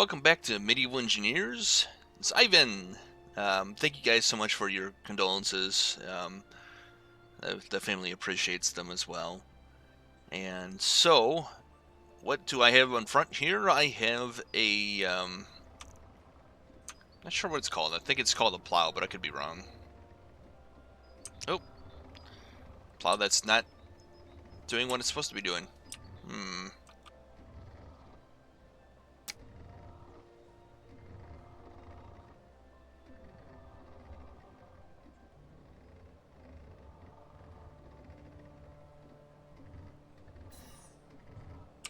welcome back to Medieval Engineers. It's Ivan. Thank you guys so much for your condolences. The family appreciates them as well. And so, what do I have on front here? I have a, not sure what it's called. I think it's called a plow, but I could be wrong. Oh, plow that's not doing what it's supposed to be doing.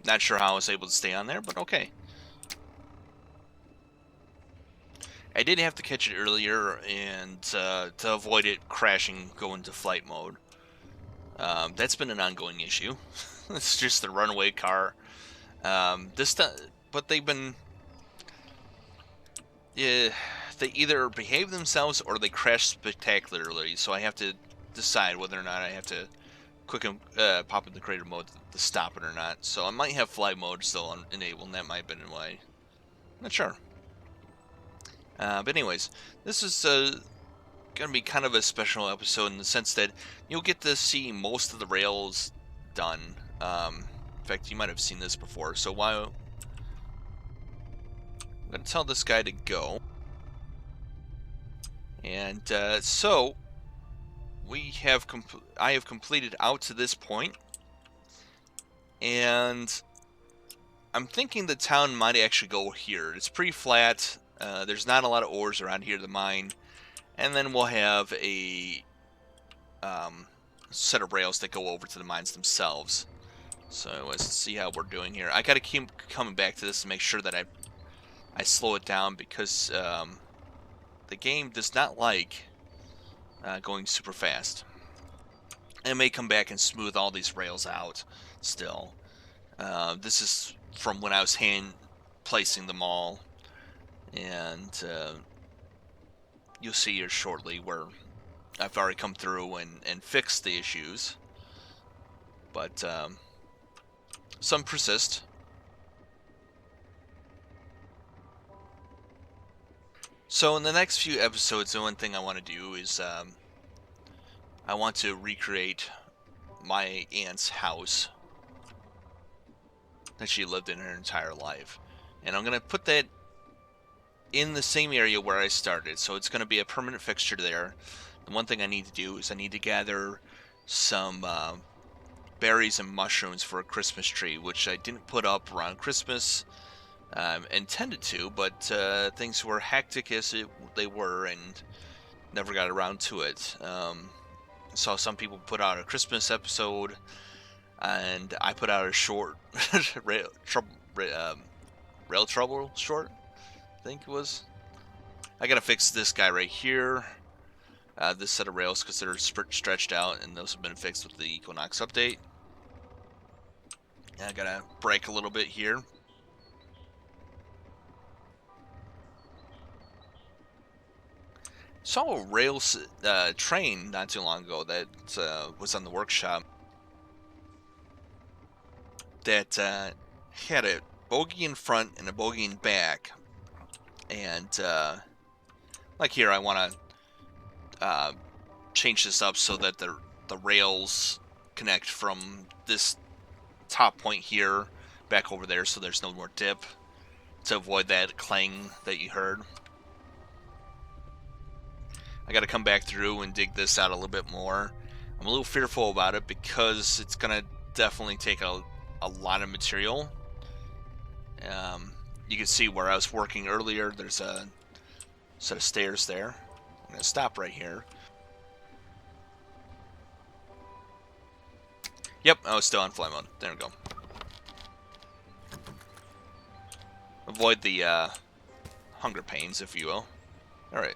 Not sure how I was able to stay on there, but okay. I did have to catch it earlier, and to avoid it crashing, go into flight mode. That's been an ongoing issue. It's just the runaway car. But they've been, they either behave themselves or they crash spectacularly. So I have to decide whether or not I have to pop in the creative mode to stop it or not. So I might have flight mode still enabled, and that might have been why. I'm not sure. But anyways, this is going to be kind of a special episode in the sense that you'll get to see most of the rails done. In fact, you might have seen this before. So while I'm going to tell this guy to go. And so I have completed out to this point. And I'm thinking the town might actually go here. It's pretty flat. There's not a lot of ores around here to mine. And then we'll have a set of rails that go over to the mines themselves. So let's see how we're doing here. I gotta keep coming back to this to make sure that I slow it down, because the game does not like going super fast. And it may come back and smooth all these rails out still. This is from when I was hand placing them all. And you'll see here shortly where I've already come through and fixed the issues. But some persist. So in the next few episodes, the one thing I want to do is I want to recreate my aunt's house that she lived in her entire life. And I'm going to put that in the same area where I started, so it's going to be a permanent fixture there. The one thing I need to do is I need to gather some berries and mushrooms for a Christmas tree, which I didn't put up around Christmas. Intended to, but things were hectic as they were, and never got around to it. Saw some people put out a Christmas episode, and I put out a short rail trouble short, I think it was. I gotta fix this guy right here. This set of rails, because they're stretched out, and those have been fixed with the Equinox update. And I gotta brake a little bit here. Saw a rail train not too long ago that was on the workshop that had a bogie in front and a bogie in back. And like here, I want to change this up so that the rails connect from this top point here back over there, so there's no more dip, to avoid that clang that you heard. I got to come back through and dig this out a little bit more. I'm a little fearful about it because it's going to definitely take a lot of material. You can see where I was working earlier, there's a set of stairs there. I'm going to stop right here. Yep, I was still on fly mode. There we go. Avoid the hunger pains, if you will. Alright.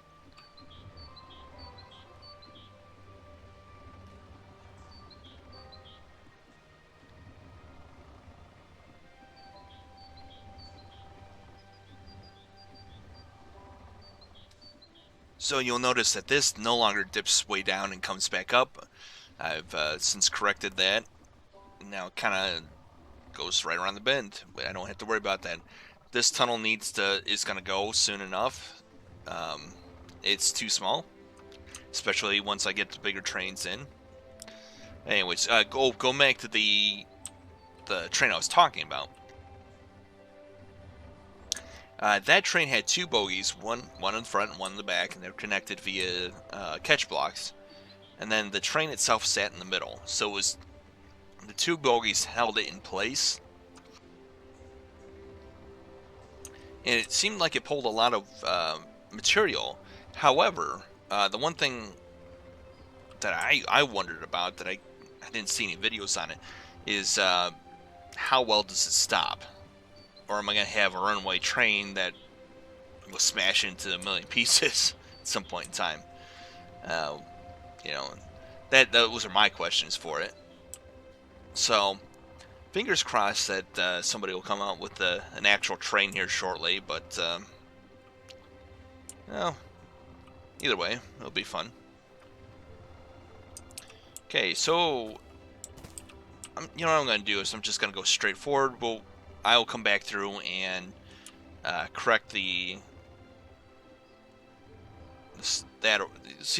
So you'll notice that this no longer dips way down and comes back up. I've since corrected that. Now it kind of goes right around the bend. I don't have to worry about that. this tunnel is gonna go soon enough. It's too small, especially once I get the bigger trains in. Anyways, go back to the train I was talking about. That train had two bogies, one in the front and one in the back, and they're connected via catch blocks. And then the train itself sat in the middle, so it was the two bogies held it in place. And it seemed like it pulled a lot of material. However, the one thing that I wondered about, that I didn't see any videos on it, is how well does it stop? Or am I going to have a runaway train that will smash into a million pieces at some point in time? You know, those are my questions for it. So, fingers crossed that somebody will come out with an actual train here shortly, but, well, either way, it'll be fun. Okay, so, you know what I'm going to do is I'm just going to go straight forward. I will come back through and correct see,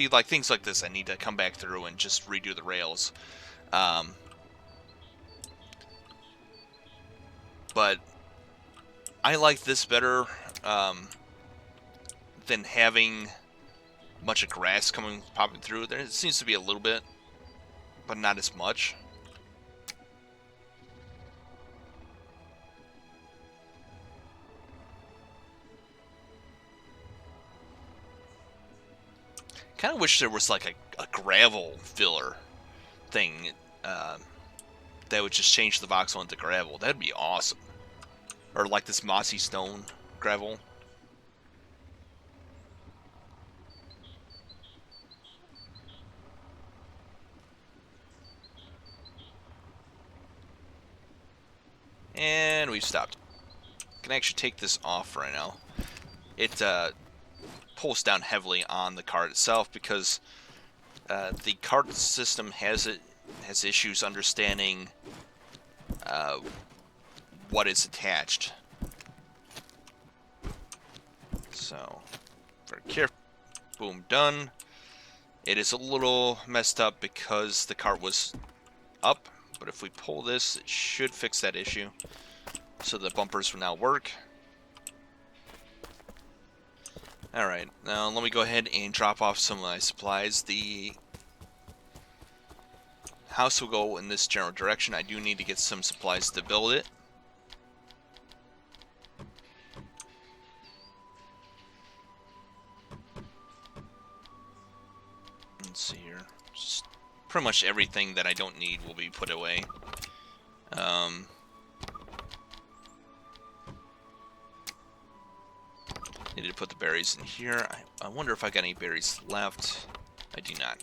like things like this, I need to come back through and just redo the rails. But I like this better than having a bunch of grass popping through. There seems to be a little bit, but not as much. Kind of wish there was like a gravel filler thing that would just change the voxel into gravel. That'd be awesome. Or like this mossy stone gravel. And we've stopped. I can actually take this off right now. It pulls down heavily on the cart itself because the cart system has issues understanding what is attached. So, very careful. Boom, done. It is a little messed up because the cart was up, but if we pull this, it should fix that issue. So the bumpers will now work. Alright, now let me go ahead and drop off some of my supplies. The house will go in this general direction. I do need to get some supplies to build it. Let's see here. Just pretty much everything that I don't need will be put away. Need to put the berries in here. I wonder if I got any berries left. I do not.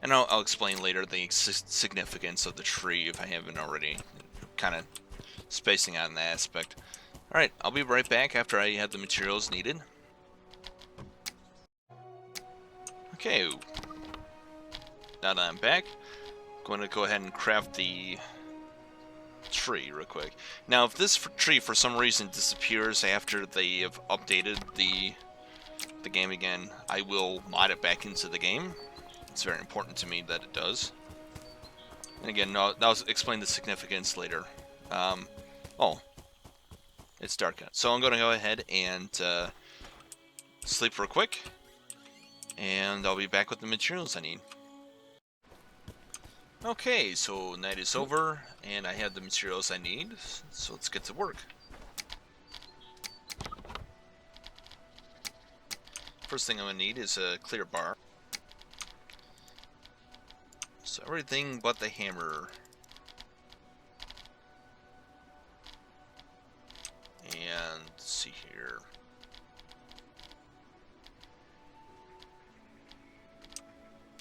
And I'll explain later the significance of the tree if I haven't already. Kind of spacing out in that aspect. Alright, I'll be right back after I have the materials needed. Okay, now that I'm back, I'm going to go ahead and craft the tree real quick. Now, if this tree for some reason disappears after they have updated the game again, I will mod it back into the game. It's very important to me that it does. And again, I'll explain the significance later. Oh, it's dark out. So I'm going to go ahead and sleep real quick. And I'll be back with the materials I need. Okay, so night is over, and I have the materials I need, so let's get to work. First thing I'm going to need is a clear bar. So everything but the hammer. And let's see here.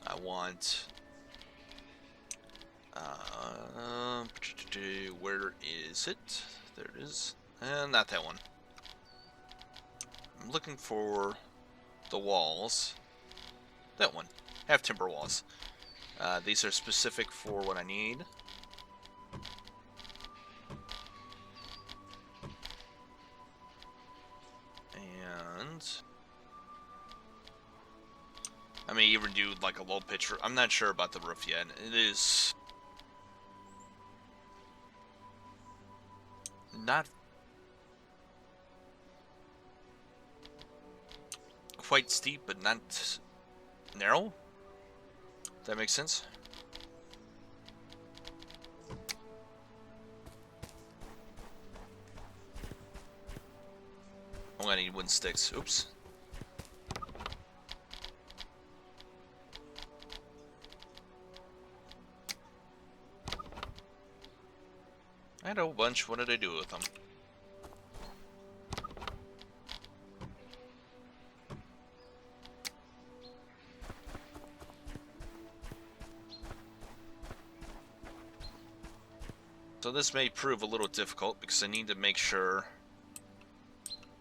I want where is it? There it is. Not that one. I'm looking for the walls. That one. Half timber walls. These are specific for what I need. And I may even do like a low pitch. I'm not sure about the roof yet. It is not quite steep, but not narrow. That makes sense. I'm gonna need wooden sticks. Oops. I had a whole bunch. What did I do with them? So this may prove a little difficult because I need to make sure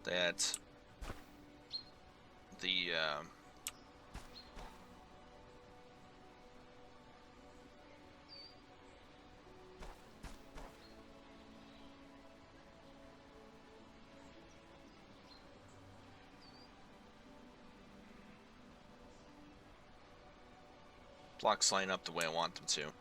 that the blocks line up the way I want them to.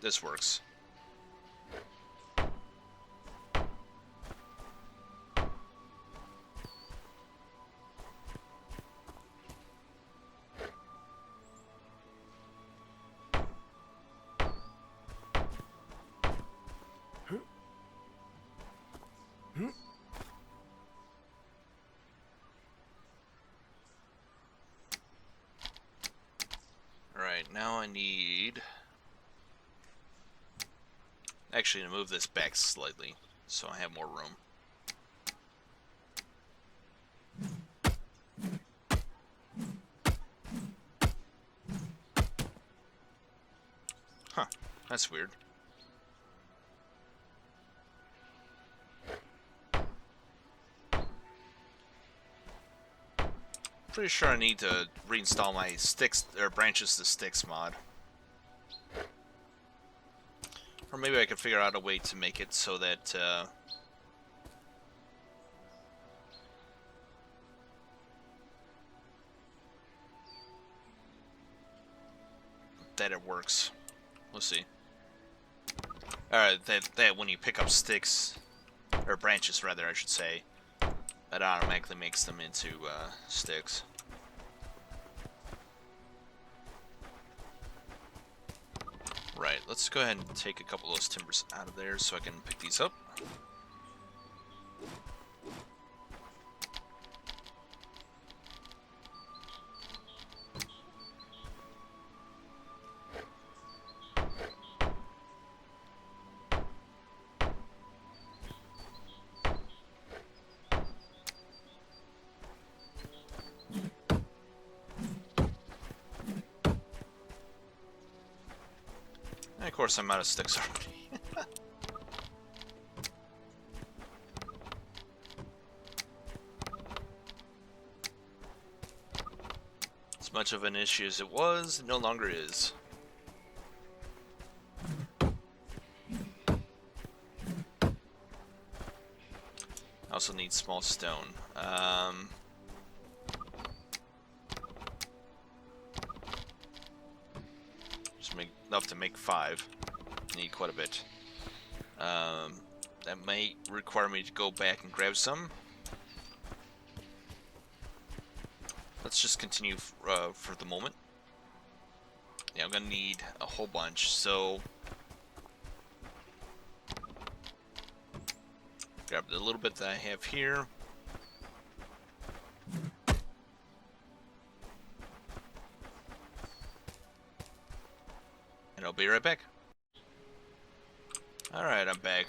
This works. Alright, now I need... Actually, to move this back slightly, so I have more room. Huh, that's weird. Pretty sure I need to reinstall my sticks, or branches to sticks mod. Or maybe I could figure out a way to make it so that, that it works. We'll see. Alright, that when you pick up sticks, or branches rather, I should say, that automatically makes them into, sticks. Right, let's go ahead and take a couple of those timbers out of there so I can pick these up. And of course I'm out of sticks already. much of an issue as it was, it no longer is. Also need small stone. Just make enough to make 5. Need quite a bit. That may require me to go back and grab some. Let's just continue for the moment. Yeah, I'm gonna need a whole bunch, so grab the little bit that I have here. And I'll be right back. Alright, I'm back.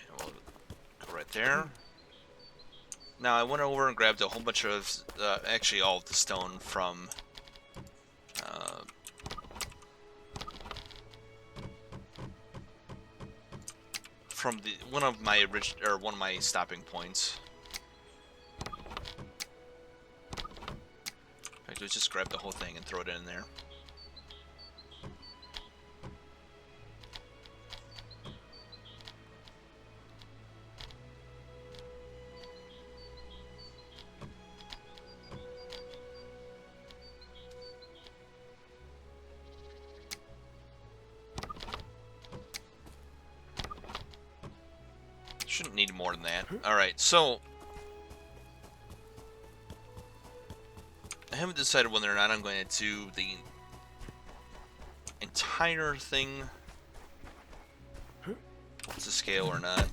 And we'll go right there. Now, I went over and grabbed a whole bunch of, actually all of the stone from one of my stopping points. I could just grab the whole thing and throw it in there. Shouldn't need more than that. Alright, so I haven't decided whether or not I'm going to do the entire thing to scale or not.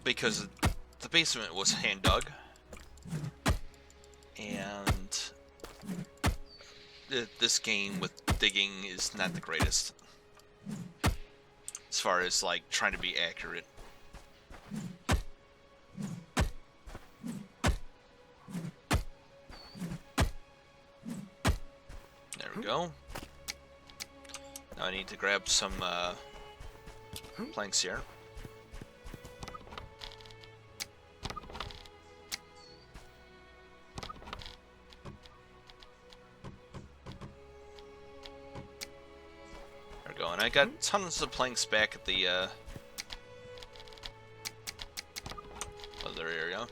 Because the basement was hand dug, and this game with digging is not the greatest as far as like trying to be accurate. There we go. Now I need to grab some planks here. And I got tons of planks back at the other area.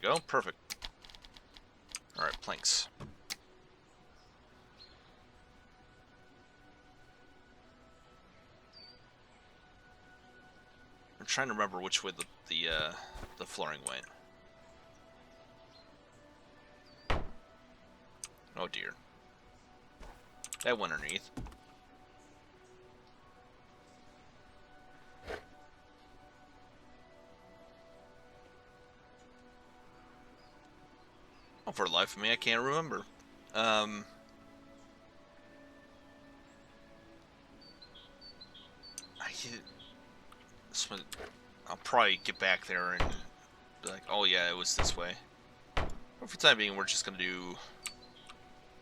Go, perfect. Alright, planks. I'm trying to remember which way the flooring went. Oh dear. That went underneath. Oh, for the life of me, I can't remember. I'll probably get back there and be like, oh yeah, it was this way. But for the time being, we're just gonna do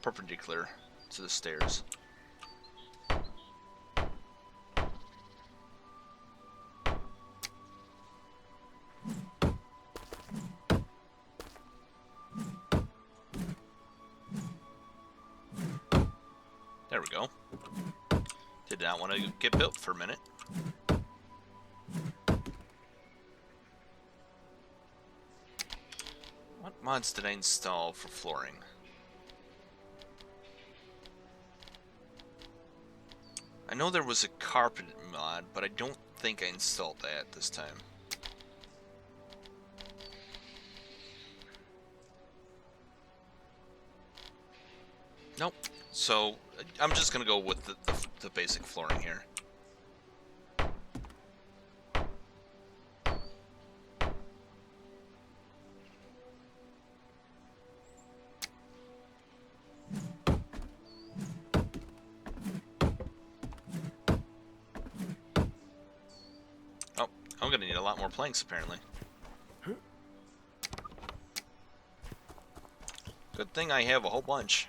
perpendicular to the stairs. There we go. Did not want to get built for a minute. What mods did I install for flooring? I know there was a carpet mod, but I don't think I installed that this time. Nope. So I'm just gonna go with the basic flooring here. gonna need a lot more planks, apparently. Good thing I have a whole bunch.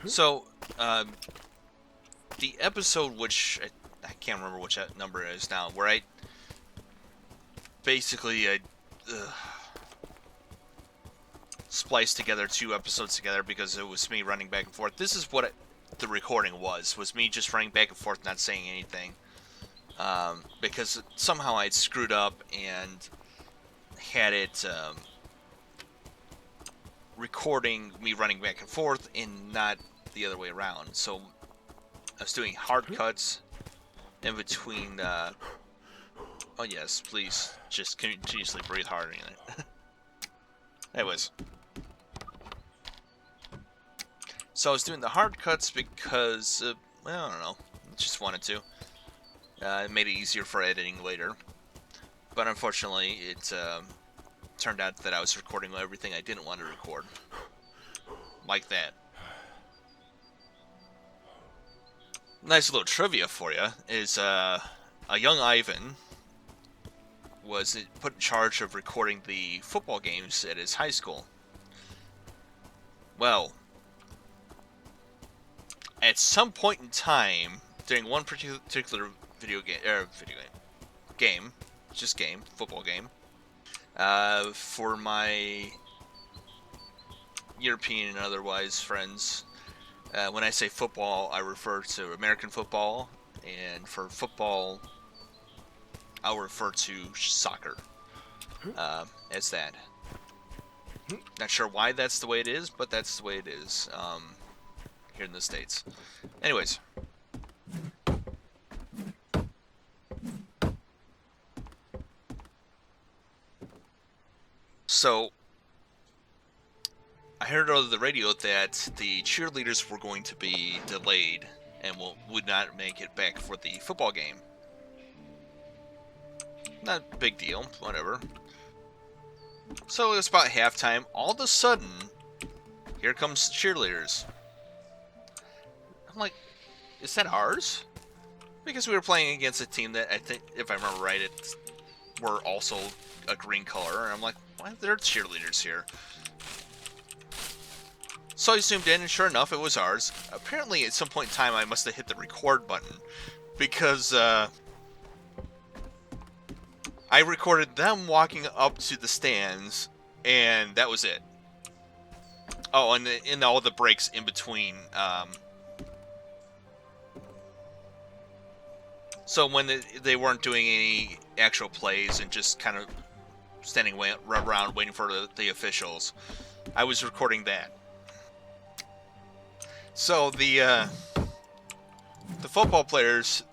So, the episode which... I can't remember which number it is now, where I... Basically, spliced together 2 episodes together because it was me running back and forth. This is what the recording was me just running back and forth, not saying anything. Because somehow I'd screwed up and had it recording me running back and forth and not the other way around. So I was doing hard cuts in between. Oh yes, please just continuously breathe hard in it. Anyways. So I was doing the hard cuts because, well, I don't know, just wanted to. It made it easier for editing later. But unfortunately, it turned out that I was recording everything I didn't want to record. Like that. Nice little trivia for you is a young Ivan was put in charge of recording the football games at his high school. Well, at some point in time, during one particular football game, for my European and otherwise friends, when I say football, I refer to American football, and for football, I'll refer to soccer as that. Not sure why that's the way it is, but that's the way it is here in the States. Anyways. So, I heard over the radio that the cheerleaders were going to be delayed and would not make it back for the football game. Not a big deal, whatever. So it's about halftime. All of a sudden, here comes the cheerleaders. I'm like, is that ours? Because we were playing against a team that I think, if I remember right, were also a green color. And I'm like, why are there cheerleaders here? So I zoomed in, and sure enough, it was ours. Apparently, at some point in time, I must have hit the record button. Because, I recorded them walking up to the stands, and that was it. Oh, and in all the breaks in between. So when they weren't doing any actual plays and just kind of standing around waiting for the officials, I was recording that. So the football players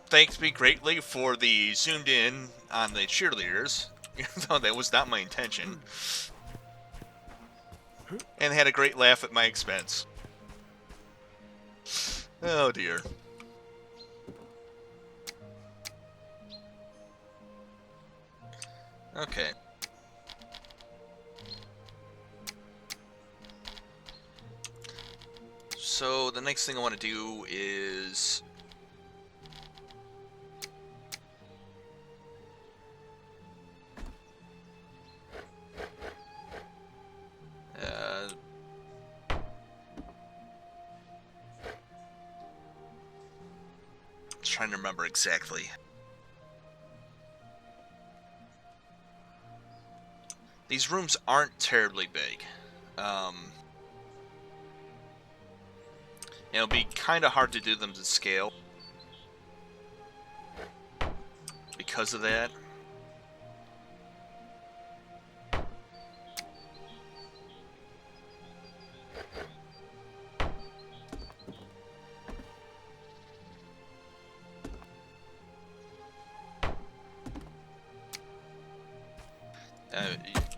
thanked me greatly for the zoomed in on the cheerleaders, even though that was not my intention, and had a great laugh at my expense. Oh dear. Okay. So the next thing I want to do is trying to remember exactly. These rooms aren't terribly big. It'll be kind of hard to do them to scale because of that.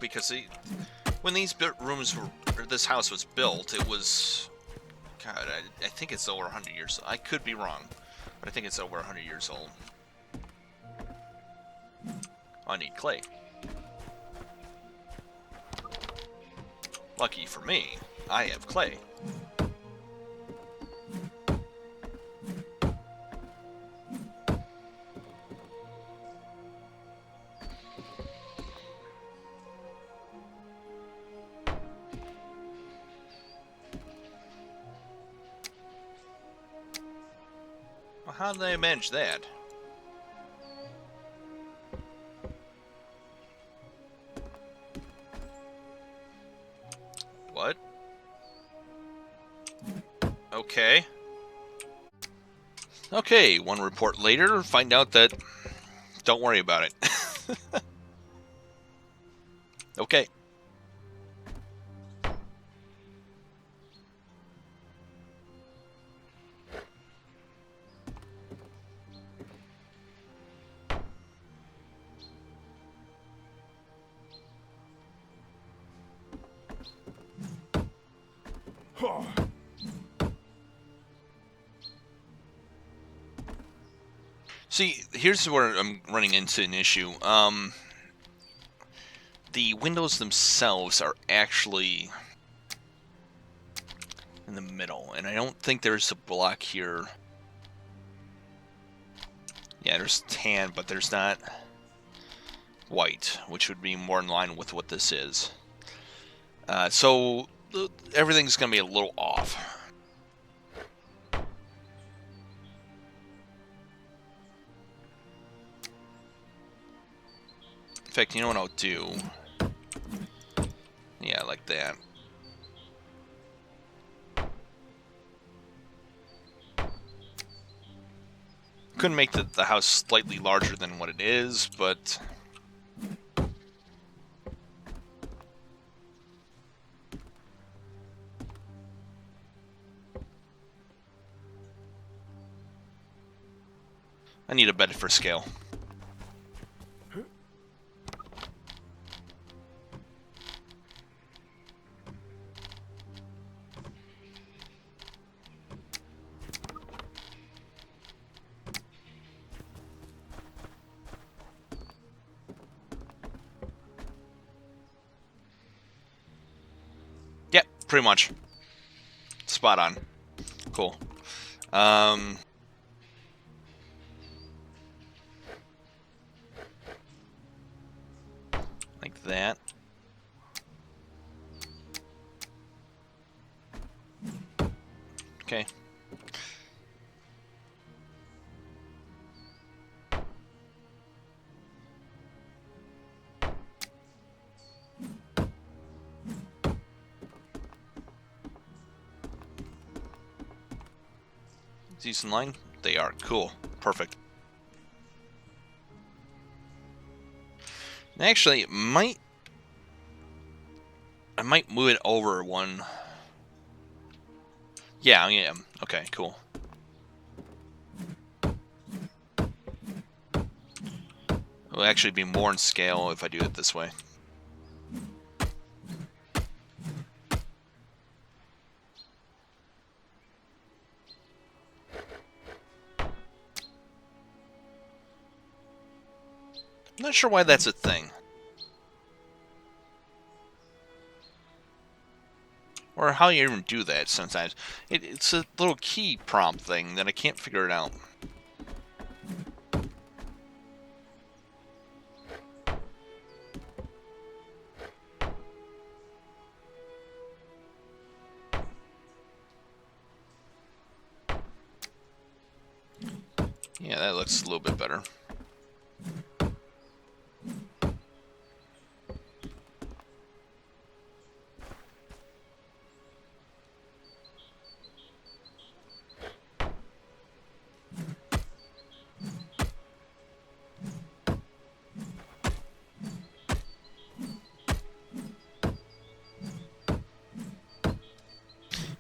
Because when these rooms were, or this house was built, it was, God, I think it's over 100 years old. I could be wrong, but I think it's over 100 years old. I need clay. Lucky for me, I have clay. How did I manage that? What? Okay. Okay, one report later, find out that... Don't worry about it. Okay. See, here's where I'm running into an issue. The windows themselves are actually in the middle, and I don't think there's a block here. Yeah, there's tan, but there's not white, which would be more in line with what this is. So everything's going to be a little off. In fact, you know what I'll do? Yeah, like that. Couldn't make the house slightly larger than what it is, but... I need a bed for scale. Yep, pretty much. Spot on. Cool. Like that. Okay. These in line? They are. Cool. Perfect. Actually, I might move it over one. Yeah, I am. Okay, cool. It'll actually be more in scale if I do it this way. I'm not sure why that's a thing. Or how you even do that sometimes. It's a little key prompt thing that I can't figure it out. Yeah, that looks a little bit better.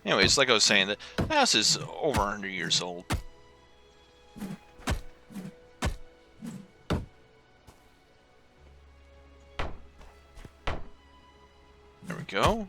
Anyways, like I was saying, the house is over 100 years old. There we go.